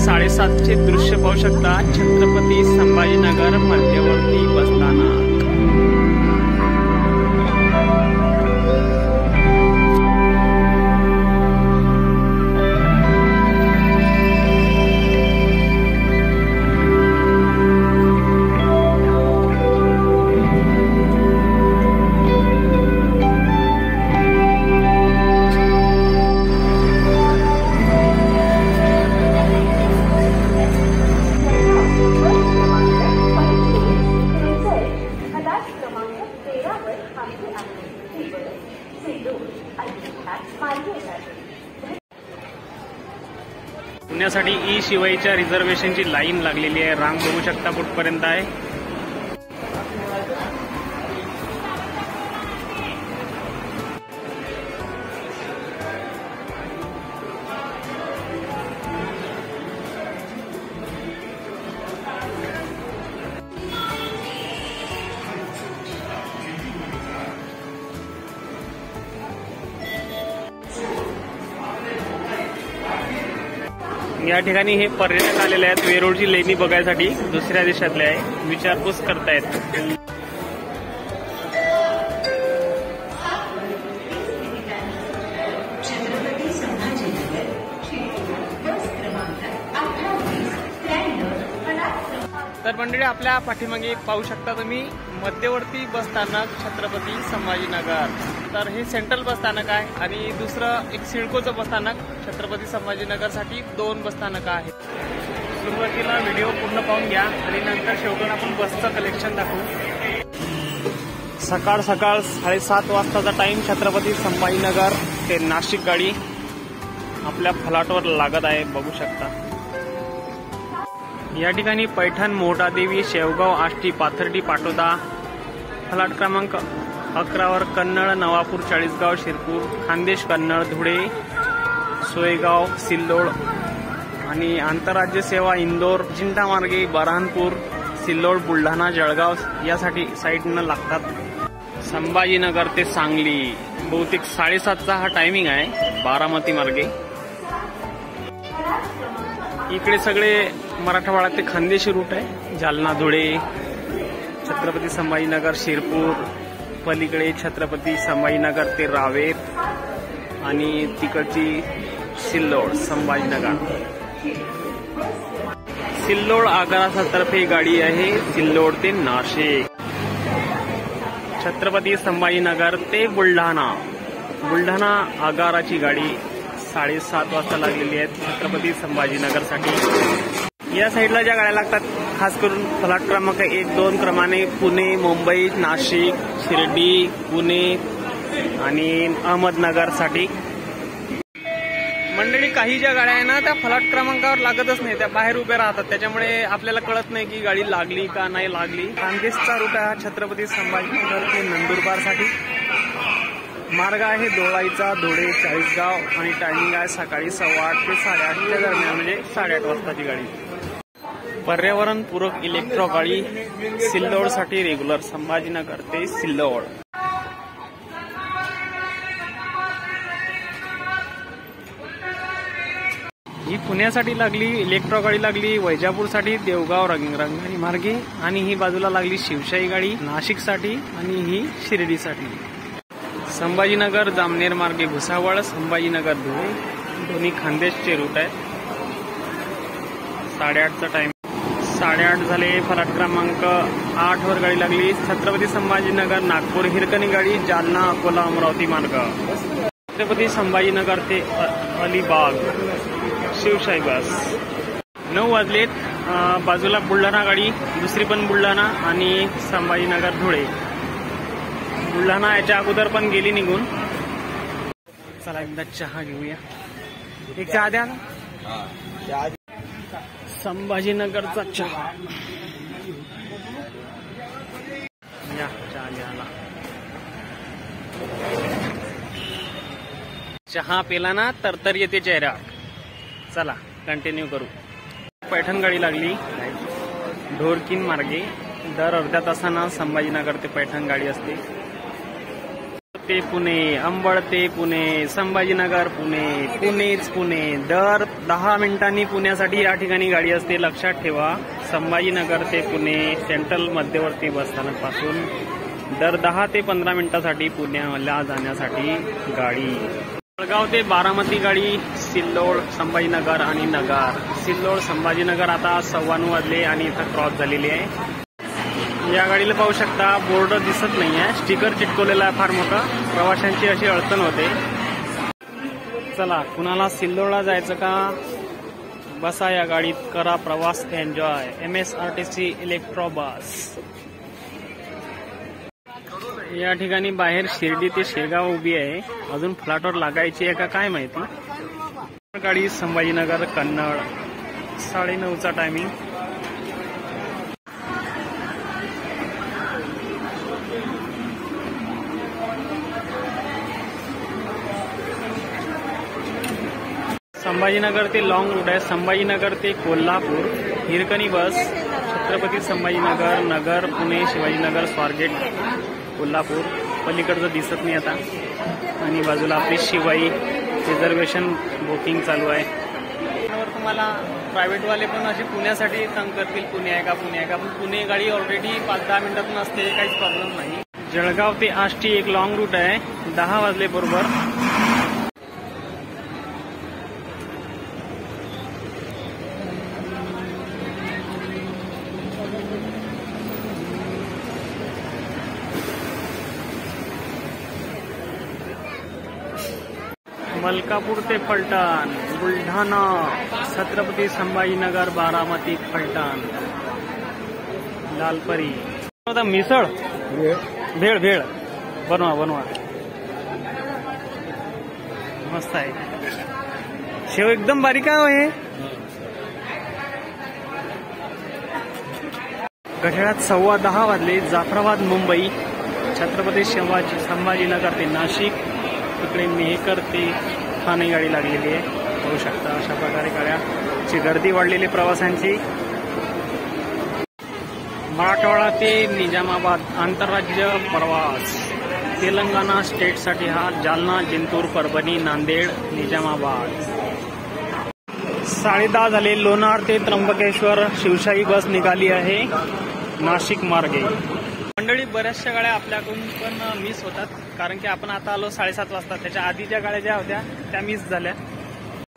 7:30चे दृश्य पाहू शकता। छत्रपती संभाजीनगर मध्यवर्ती बसस्थानक। पुण्यासाठी ई शिवाईच्या रिझर्वेशनची लाईन लागलेली आहे। रांग बघू शकता कुठपर्यंत आहे। या ठिकाणी हे पर्यटक आलेले आहेत वेरूळची लेणी बघायसाठी। दुसऱ्या देशातले आहे, विचारपूस करतायत। तर मंडळी, आपल्या पाठीमागे पाहू शकता तुम्ही मध्यवर्ती बसस्थानक छत्रपती संभाजीनगर। तर हे सेंट्रल बसस्थानक आहे आणि दुसरं एक सिडकोचं बसस्थानक। छत्रपती संभाजीनगर साठी 2 बसस्थानक आहेत। सुरुवातीला व्हिडिओ पूर्ण पाहून घ्या आणि नंतर शेवटून आपण बसचं कलेक्शन दाखवू। सकाळ 7:30 वाजताचा टाइम। छत्रपती संभाजीनगर ते नाशिक गाडी आपल्या फलाटवर लागत आहे, बघू शकता। या ठिकाणी पैठण, मोहटादेवी, शेवगाव, आष्टी, पाथर्डी, पाटोदा, फलाट क्रमांक 11 कन्नड, नवापूर, चाळीसगाव, शिरपूर, खानदेश, कन्नड, धुळे, सोयगाव, सिल्लोड आणि आंतरराज्य सेवा इंदोर, जिंठा मार्गे बऱ्हाणपूर, सिल्लोड, बुलढाणा, जळगाव यासाठी साईडनं लागतात। संभाजीनगर ते सांगली बहुतेक 7:30चा हा टायमिंग आहे, बारामती मार्गे। इकडे सगळे मराठवाडा ते खानदेशी रूट आहे। जालना, धुळे, छत्रपती संभाजीनगर, शिरपूर, पलीकडे छत्रपती संभाजीनगर ते रावेत आणि तिकडची सिल्लोड संभाजीनगर। सिल्लोड आगारा तर्फे गाडी आहे, सिल्लोड ते नाशिक। छत्रपती संभाजीनगर ते बुलढाणा, बुलढाणा आगाराची गाडी 7:30 वाजता लागलेली आहे छत्रपती संभाजीनगर साठी। या साईडला ज्या गाड्या लागतात खास करून फलाट क्रमांक 1, 2 क्रमाने पुणे, मुंबई, नाशिक, शिर्डी, पुणे आणि अहमदनगर साठी। मंडळी, काही ज्या गाड्या आहे ना त्या फलाट क्रमांकावर लागतच नाही, त्या बाहेर उभ्या राहतात। त्याच्यामुळे आपल्याला कळत नाही की गाडी लागली का नाही लागली। खानदेशचा रूट आहे छत्रपती संभाजीनगर ते नंदुरबार साठी। मार्ग आहे दोळाईचा, धुळे, चाळीसगाव आणि टायमिंग आहे सकाळी 8:15 ते 8:30च्या दरम्यान, म्हणजे 8:30 वाजताची गाडी। पर्यावरणपूरक इलेक्ट्रो गाडी सिल्लोड साठी रेग्युलर संभाजीनगर ते सिल्लोड। ही पुण्यासाठी लागली इलेक्ट्रो गाडी लागली, वैजापूरसाठी देवगाव रंगारी मार्गे, आणि ही बाजूला लागली शिवशाही गाडी नाशिक साठी आणि ही शिर्डीसाठी। संभाजीनगर जामनेर मार्गे भुसावळ, संभाजीनगर धुळे, दोन्ही खानदेशचे रूट आहेत। 8:30चा टाइम, 8:30 झाले। फलाट क्रमांक 8 वर गाडी लागली छत्रपती संभाजीनगर नागपूर हिरकणी गाडी, जालना, अकोला, अमरावती मार्ग। छत्रपती संभाजीनगर ते अलिबाग शिवशाही बस। 9 वाजलेत। बाजूला बुलढाणा गाडी, दुसरी पण बुलढाणा आणि संभाजीनगर धुळे। बुलढाणा याच्या अगोदर पण गेली निघून। चला एकदा चहा घेऊया। एक चहा द्या ना। संभाजीनगरचा चहा या, चहा घ्यायला। चहा पेला ना तर येते चेहरा। चला कंटिन्यू करू। पैठण गाडी लागली ढोरकीन मार्गे। दर अर्ध्या तासानं संभाजीनगर ते पैठण गाडी असते। ते पुणे, अंबड ते पुणे, संभाजीनगर पुणे, पुणेच पुणे. दर 10 मिनिटांनी पुण्यासाठी या ठिकाणी गाडी असते, लक्षात ठेवा. संभाजीनगर ते पुणे सेंट्रल मध्यवर्ती बसस्थानकापासून दर 10 ते 15 मिनिटांसाठी पुण्याला जाण्यासाठी गाडी. जळगाव ते बारामती गाडी, सिल्लोड, संभाजीनगर आणि नगर. सिल्लोड संभाजीनगर आता 9:15 वाजले आणि इथं क्रॉस झालेली आहे. या गाडीला पाहू शकता बोर्ड दिसत नाहीये, स्टिकर चिटकवलेला आहे फार मोठा. प्रवाशांची अशी अडचण होते. चला, कुणाला सिल्लोडला जायचं का, बसा या गाडीत, करा प्रवास एन्जॉय. MSRTC इलेक्ट्रो बस. या ठिकाणी बाहेर शिर्डी ते शेगाव उभी आहे. अजून फ्लॅटवर लागायची आहे का काय माहिती. गाडी संभाजीनगर कन्नड, 9:30चा टायमिंग. संभाजीनगर ते लॉंग रूट आहे. संभाजीनगर ते कोल्हापूर हिरकणी बस. छत्रपती संभाजीनगर, नगर, पुणे, शिवाजीनगर, स्वारगेट, कोल्हापूर. पलीकडचं दिसत नाही आता. आणि बाजूला आपली शिवाई रिझर्वेशन बुकिंग चालू आहे. तुम्हाला प्रायव्हेटवाले पण असे पुण्यासाठी तंग करतील, पुणे आहे का पुणे आहे का. पण पुणे गाडी ऑलरेडी 5-10 मिनिटातून असते, काहीच प्रॉब्लेम नाही. जळगाव ते आष्टी एक लॉंग रूट आहे, 10 वाजले बरोबर. मलकापूर ते फलटण, बुलढाणा, छत्रपती संभाजीनगर, बारामती, फलटण, लालपरी. मिसळ भेळ भेळ बनवा मस्त आहे. शेव एकदम बारीक आहे. घड्याळात 10:15 वाजले. जाफराबाद मुंबई, छत्रपती संभाजीनगर ते नाशिक, इकडे मेहकर ते ठाणे गाडी लागलेली आहे. पाहू शकता अशा प्रकारे गाड्याची गर्दी वाढलेली प्रवाशांची. मराठवाडा ते निजामाबाद आंतरराज्य प्रवास. तेलंगणा स्टेटसाठी हा. जालना, जिंतूर, परभणी, नांदेड, निजामाबाद. 10:30 झाले. लोणार ते त्र्यंबकेश्वर शिवशाही बस निघाली आहे नाशिक मार्गे. मंडळी, बऱ्याचशा गाड्या आपल्याकडून पण मिस होतात, कारण की आपण आता आलो 7:30 वाजता. त्याच्या आधीच्या गाड्या ज्या होत्या त्या मिस झाल्या.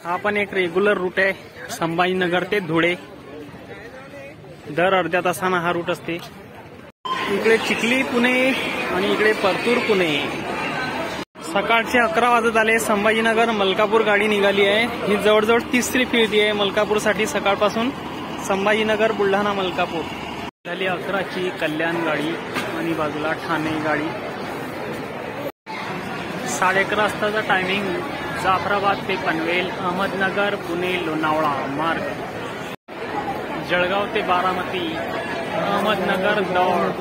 हा पण एक रेग्युलर रूट आहे, संभाजीनगर ते धुळे. दर अर्ध्या तासानं हा रूट असते. इकडे चिखली पुणे आणि इकडे परतूर पुणे. सकाळचे 11 वाजत आले. संभाजीनगर मलकापूर गाडी निघाली आहे. ही जवळजवळ 3री फिरती आहे मलकापूरसाठी सकाळपासून. संभाजीनगर, बुलढाणा, मलकापूर. झाली 11ची कल्याण गाडी आणि बाजूला ठाणे गाडी. 11:30 वाजताचा टायमिंग. जाफराबाद ते पनवेल, अहमदनगर, पुणे, लोणावळा मार्ग. जळगाव ते बारामती, अहमदनगर, दौंड.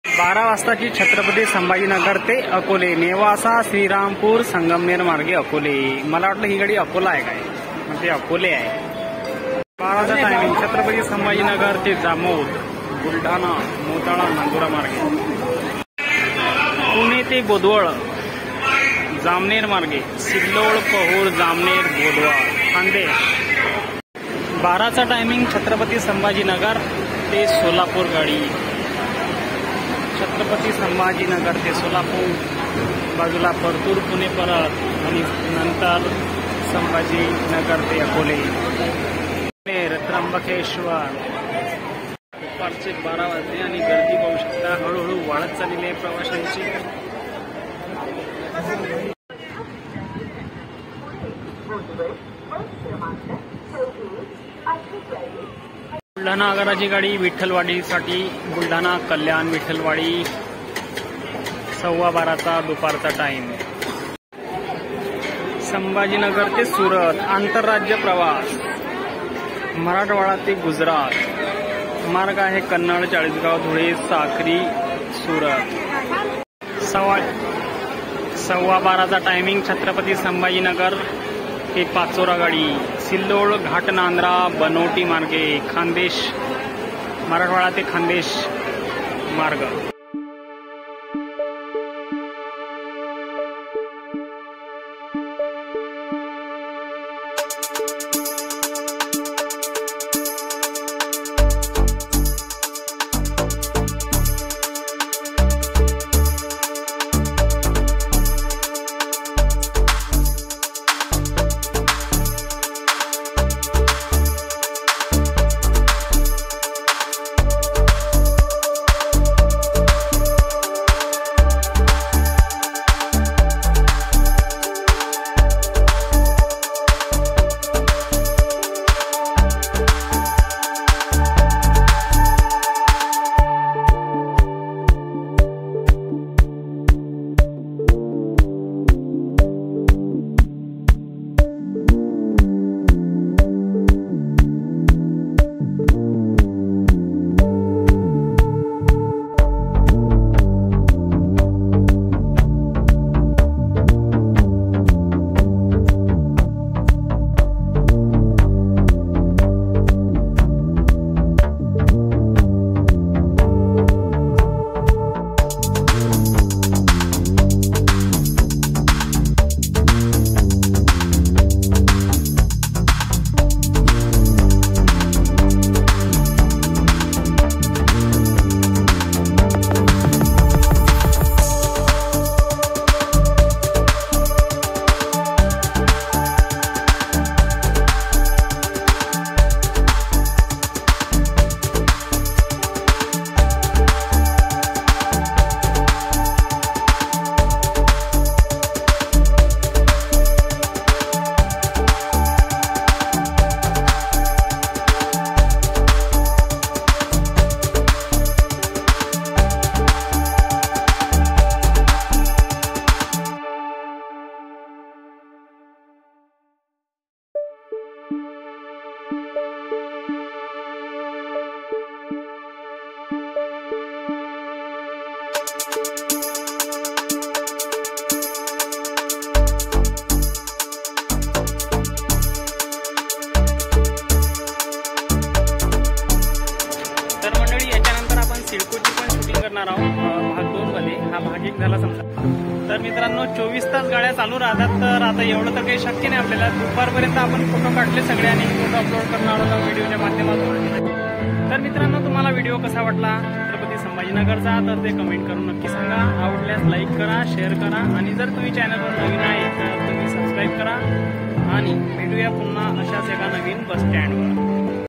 12 वाजताची छत्रपती संभाजीनगर ते अकोले, नेवासा, श्रीरामपूर, संगमनेर मार्गे अकोले. मला वाटलं ही गाडी अकोला आहे काय, म्हणजे अकोले आहे. 12चा टायमिंग. छत्रपती संभाजीनगर ते जामोद, बुलढाणा, मोताळा, नांदुरा मार्गे. पुणे ते बोदवड, जामनेर मार्गे. सिल्लोड, पहूर, जामनेर, बोदवड, खान्देश. 12चा टायमिंग. छत्रपती संभाजीनगर ते सोलापूर गाडी. छत्रपती संभाजीनगर ते सोलापूर, बाजूला परतूर, पुणे परत आणि नंतर संभाजीनगर ते अकोले, त्र्यंबकेश्वर. दुपारचे 12 वाजले आणि गर्दी पाहू शकता हळूहळू वाढत चाललेली आहे प्रवाशांची. बुलढाणा आगाराची गाडी विठ्ठलवाडीसाठी. बुलढाणा, कल्याण, विठ्ठलवाडी. 12:15 दुपारचा टाइम. संभाजीनगर ते सुरत आंतरराज्य प्रवास. मराठवाडा ते गुजरात मार्ग आहे. कन्नड, चाळीसगाव, धुळे, साक्री, सुरत. 12:15चा टायमिंग. छत्रपती संभाजीनगर ते पाचोरा गाडी. सिल्लोड, घाटनांद्रा, बनोटी मार्गे. खानदेश, मराठवाडा ते खानदेश मार्ग. ट्रॅफिक झाला समजा. तर मित्रांनो 24 तास गाड्या चालू राहतात, तर आता एवढं तर काही शक्य नाही आपल्याला. दुपारपर्यंत आपण फोटो काढले सगळे आणि फोटो अपलोड करणार आहोत व्हिडिओच्या माध्यमातून. तर मित्रांनो तुम्हाला व्हिडिओ कसा वाटला छत्रपती संभाजीनगरचा तर ते कमेंट करून नक्की सांगा. आवडल्यास लाईक करा, शेअर करा आणि जर तुम्ही चॅनलवर नवीन आहे तर तुम्ही सबस्क्राईब करा. आणि भेटूया पुन्हा अशाच एका नवीन बस स्टँडवर.